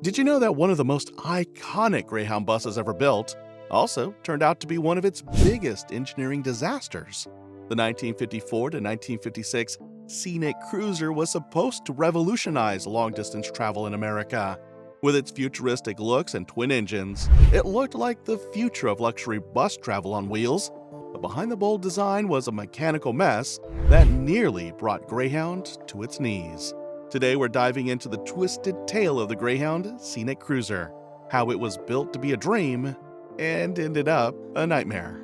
Did you know that one of the most iconic Greyhound buses ever built also turned out to be one of its biggest engineering disasters? The 1954 to 1956 Scenicruiser was supposed to revolutionize long-distance travel in America. With its futuristic looks and twin engines, it looked like the future of luxury bus travel on wheels. But behind the bold design was a mechanical mess that nearly brought Greyhound to its knees. Today we're diving into the twisted tale of the Greyhound Scenicruiser, how it was built to be a dream and ended up a nightmare.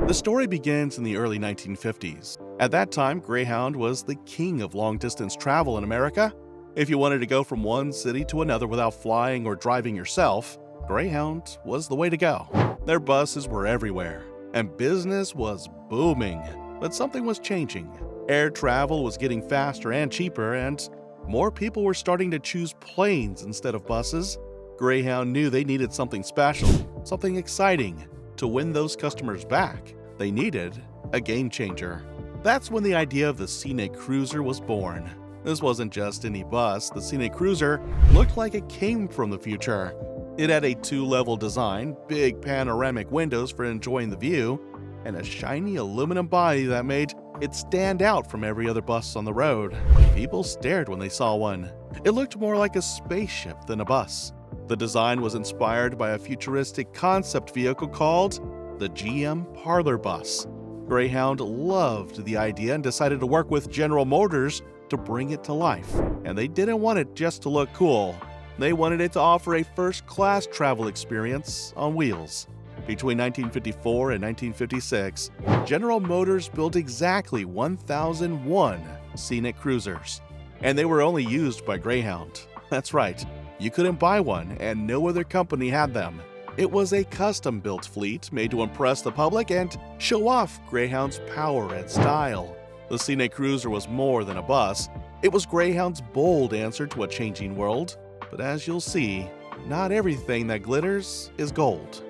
The story begins in the early 1950s. At that time, Greyhound was the king of long-distance travel in America. If you wanted to go from one city to another without flying or driving yourself, Greyhound was the way to go. Their buses were everywhere, and business was booming. But something was changing. Air travel was getting faster and cheaper, and more people were starting to choose planes instead of buses. Greyhound knew they needed something special, something exciting. To win those customers back, they needed a game changer. That's when the idea of the Scenicruiser was born. This wasn't just any bus. The Scenicruiser looked like it came from the future. It had a two-level design, big panoramic windows for enjoying the view, and a shiny aluminum body that made it stand out from every other bus on the road. People stared when they saw one. It looked more like a spaceship than a bus. The design was inspired by a futuristic concept vehicle called the GM Parlor Bus. Greyhound loved the idea and decided to work with General Motors to bring it to life. And they didn't want it just to look cool. They wanted it to offer a first-class travel experience on wheels. Between 1954 and 1956, General Motors built exactly 1,001 Scenicruisers, and they were only used by Greyhound. That's right, you couldn't buy one, and no other company had them. It was a custom-built fleet made to impress the public and show off Greyhound's power and style. The Scenicruiser was more than a bus. It was Greyhound's bold answer to a changing world. But as you'll see, not everything that glitters is gold.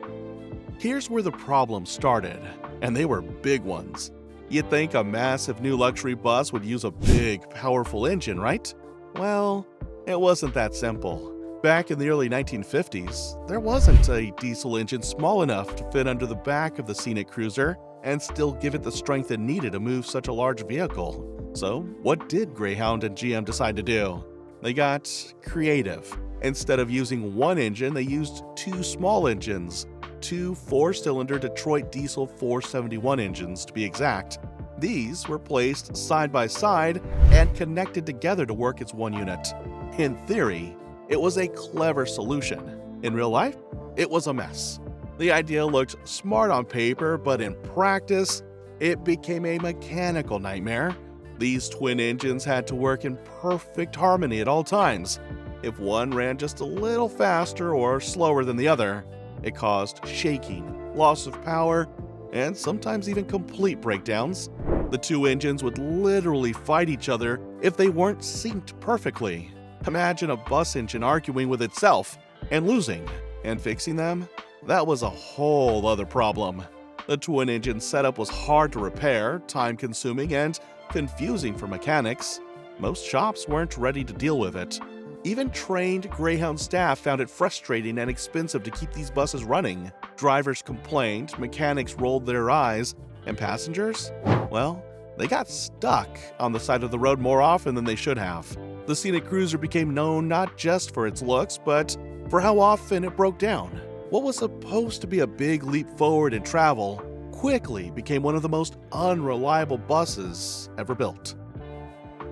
Here's where the problems started, and they were big ones. You'd think a massive new luxury bus would use a big, powerful engine, right? Well, it wasn't that simple. Back in the early 1950s, there wasn't a diesel engine small enough to fit under the back of the Scenicruiser and still give it the strength it needed to move such a large vehicle. So, what did Greyhound and GM decide to do? They got creative. Instead of using one engine, they used two small engines. Two 4-cylinder Detroit diesel 471 engines, to be exact. These were placed side by side and connected together to work as one unit. In theory, it was a clever solution. In real life, it was a mess. The idea looked smart on paper, but in practice, it became a mechanical nightmare. These twin engines had to work in perfect harmony at all times. If one ran just a little faster or slower than the other, it caused shaking, loss of power, and sometimes even complete breakdowns. The two engines would literally fight each other if they weren't synced perfectly. Imagine a bus engine arguing with itself and losing, and fixing them? That was a whole other problem. The twin engine setup was hard to repair, time-consuming, and confusing for mechanics. Most shops weren't ready to deal with it. Even trained Greyhound staff found it frustrating and expensive to keep these buses running. Drivers complained, mechanics rolled their eyes, and passengers? Well, they got stuck on the side of the road more often than they should have. The Scenicruiser became known not just for its looks, but for how often it broke down. What was supposed to be a big leap forward in travel quickly became one of the most unreliable buses ever built.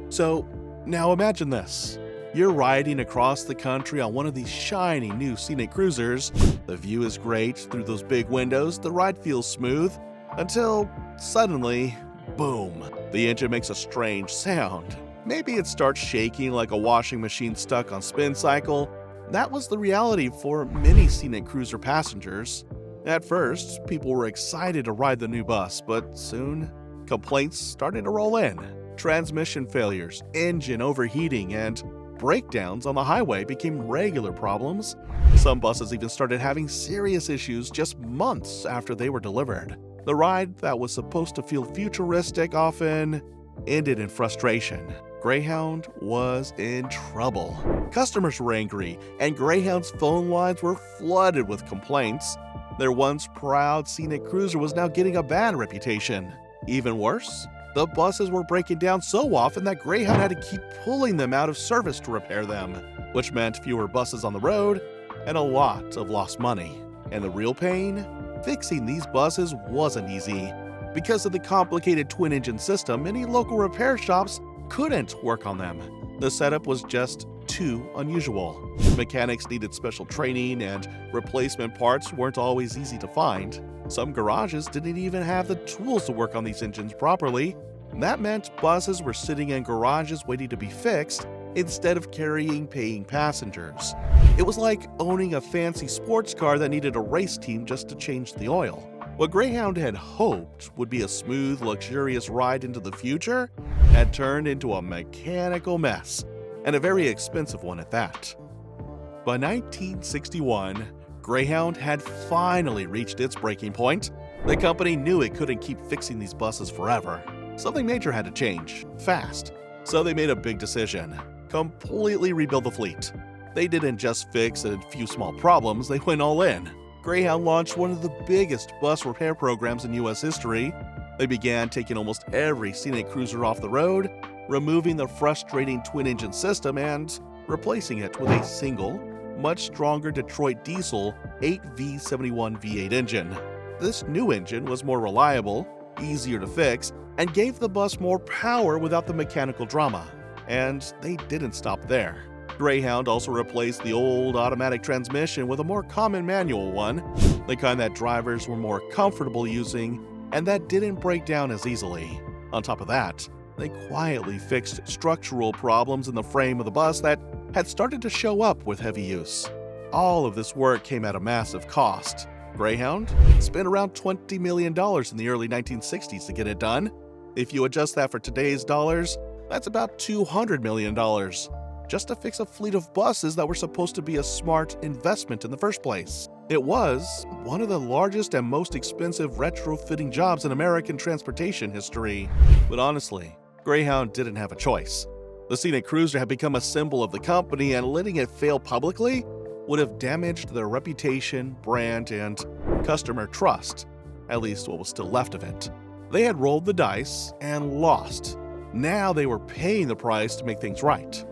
So, now imagine this. You're riding across the country on one of these shiny new Scenicruisers. The view is great through those big windows, the ride feels smooth, until suddenly, boom, the engine makes a strange sound. Maybe it starts shaking like a washing machine stuck on spin cycle. That was the reality for many Scenicruiser passengers. At first, people were excited to ride the new bus, but soon, complaints started to roll in. Transmission failures, engine overheating, and breakdowns on the highway became regular problems. Some buses even started having serious issues just months after they were delivered. The ride that was supposed to feel futuristic often ended in frustration. Greyhound was in trouble. Customers were angry, and Greyhound's phone lines were flooded with complaints. Their once proud Scenicruiser was now getting a bad reputation. Even worse, the buses were breaking down so often that Greyhound had to keep pulling them out of service to repair them, which meant fewer buses on the road and a lot of lost money. And the real pain? Fixing these buses wasn't easy. Because of the complicated twin-engine system, many local repair shops couldn't work on them. The setup was just too unusual. Mechanics needed special training, and replacement parts weren't always easy to find. Some garages didn't even have the tools to work on these engines properly. That meant buses were sitting in garages waiting to be fixed instead of carrying paying passengers. It was like owning a fancy sports car that needed a race team just to change the oil. What Greyhound had hoped would be a smooth, luxurious ride into the future had turned into a mechanical mess, and a very expensive one at that. By 1961, Greyhound had finally reached its breaking point. The company knew it couldn't keep fixing these buses forever. Something major had to change, fast. So they made a big decision: completely rebuild the fleet. They didn't just fix a few small problems, they went all in. Greyhound launched one of the biggest bus repair programs in U.S. history. They began taking almost every Scenicruiser off the road, removing the frustrating twin-engine system and replacing it with a single, much stronger Detroit diesel 8V71 V8 engine. This new engine was more reliable, easier to fix, and gave the bus more power without the mechanical drama. And they didn't stop there. Greyhound also replaced the old automatic transmission with a more common manual one, the kind that drivers were more comfortable using and that didn't break down as easily. On top of that, they quietly fixed structural problems in the frame of the bus that had started to show up with heavy use. All of this work came at a massive cost. Greyhound spent around $20 million in the early 1960s to get it done. If you adjust that for today's dollars, that's about $200 million. Just to fix a fleet of buses that were supposed to be a smart investment in the first place. It was one of the largest and most expensive retrofitting jobs in American transportation history. But honestly, Greyhound didn't have a choice. The Scenicruiser had become a symbol of the company, and letting it fail publicly would have damaged their reputation, brand, and customer trust, at least what was still left of it. They had rolled the dice and lost. Now they were paying the price to make things right.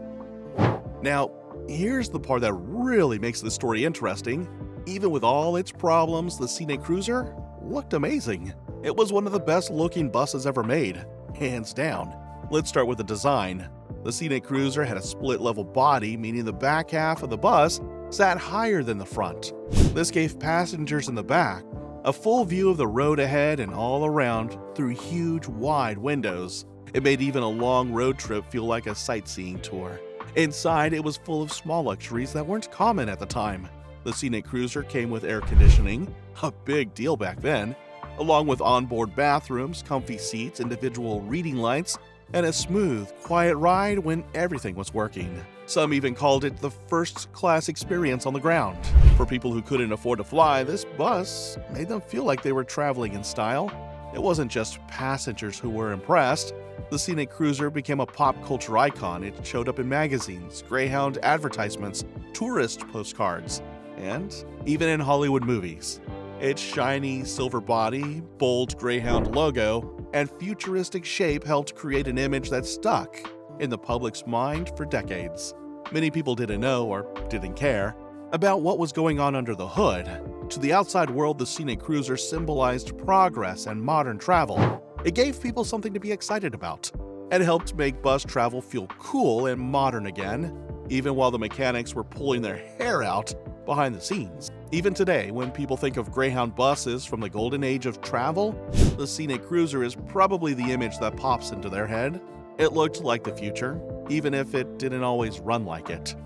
Now, here's the part that really makes this story interesting. Even with all its problems, the Scenicruiser looked amazing. It was one of the best looking buses ever made, hands down. Let's start with the design. The Scenicruiser had a split level body, meaning the back half of the bus sat higher than the front. This gave passengers in the back a full view of the road ahead and all around through huge, wide windows. It made even a long road trip feel like a sightseeing tour. Inside, it was full of small luxuries that weren't common at the time. The Scenicruiser came with air conditioning, a big deal back then, along with onboard bathrooms, comfy seats, individual reading lights, and a smooth, quiet ride when everything was working. Some even called it the first-class experience on the ground. For people who couldn't afford to fly, this bus made them feel like they were traveling in style. It wasn't just passengers who were impressed. The Scenicruiser became a pop culture icon. It showed up in magazines, Greyhound advertisements, tourist postcards, and even in Hollywood movies. Its shiny silver body, bold Greyhound logo, and futuristic shape helped create an image that stuck in the public's mind for decades. Many people didn't know, or didn't care, about what was going on under the hood. To the outside world, the Scenicruiser symbolized progress and modern travel. It gave people something to be excited about, and helped make bus travel feel cool and modern again, even while the mechanics were pulling their hair out behind the scenes. Even today, when people think of Greyhound buses from the golden age of travel, the Scenicruiser is probably the image that pops into their head. It looked like the future, even if it didn't always run like it.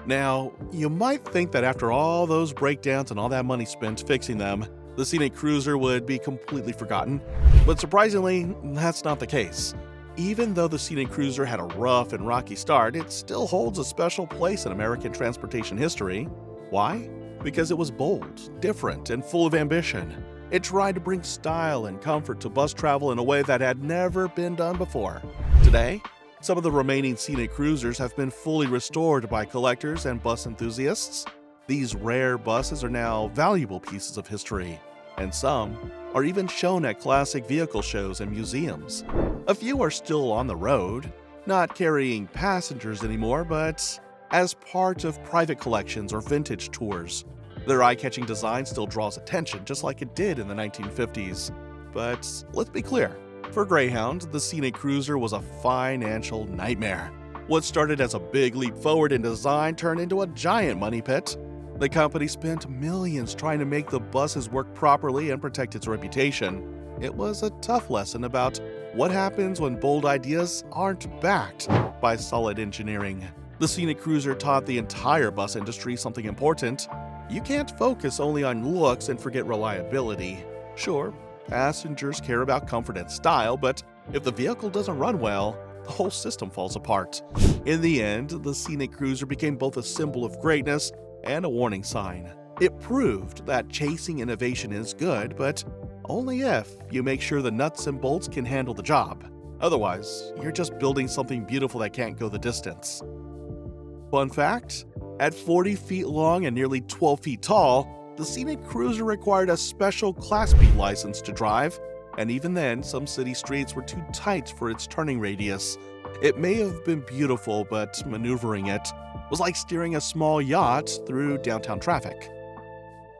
Now, you might think that after all those breakdowns and all that money spent fixing them, the Scenicruiser would be completely forgotten, but surprisingly, that's not the case. Even though the Scenicruiser had a rough and rocky start, it still holds a special place in American transportation history. Why? Because it was bold, different, and full of ambition. It tried to bring style and comfort to bus travel in a way that had never been done before. Today, Some of the remaining Scenicruisers have been fully restored by collectors and bus enthusiasts. These rare buses are now valuable pieces of history, and some are even shown at classic vehicle shows and museums. A few are still on the road, not carrying passengers anymore, but as part of private collections or vintage tours. Their eye-catching design still draws attention, just like it did in the 1950s. But let's be clear, for Greyhound, the Scenicruiser was a financial nightmare. What started as a big leap forward in design turned into a giant money pit. The company spent millions trying to make the buses work properly and protect its reputation. It was a tough lesson about what happens when bold ideas aren't backed by solid engineering. The Scenicruiser taught the entire bus industry something important. You can't focus only on looks and forget reliability. Sure, passengers care about comfort and style, but if the vehicle doesn't run well, the whole system falls apart. In the end, the Scenicruiser became both a symbol of greatness and a warning sign. It proved that chasing innovation is good, but only if you make sure the nuts and bolts can handle the job. Otherwise, you're just building something beautiful that can't go the distance. Fun fact, at 40 feet long and nearly 12 feet tall, the Scenicruiser required a special Class B license to drive, and even then, some city streets were too tight for its turning radius. It may have been beautiful, but maneuvering it was like steering a small yacht through downtown traffic.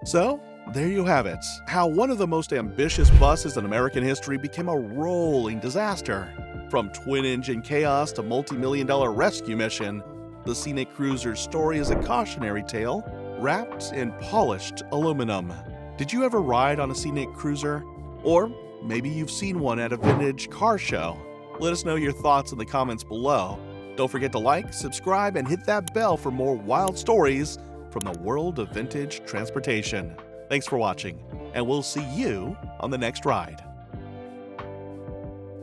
So, there you have it, how one of the most ambitious buses in American history became a rolling disaster. From twin-engine chaos to multi-million-dollar rescue mission, the Scenicruiser's story is a cautionary tale wrapped in polished aluminum. Did you ever ride on a Scenicruiser? Or maybe you've seen one at a vintage car show? Let us know your thoughts in the comments below. Don't forget to like, subscribe, and hit that bell for more wild stories from the world of vintage transportation. Thanks for watching, and we'll see you on the next ride.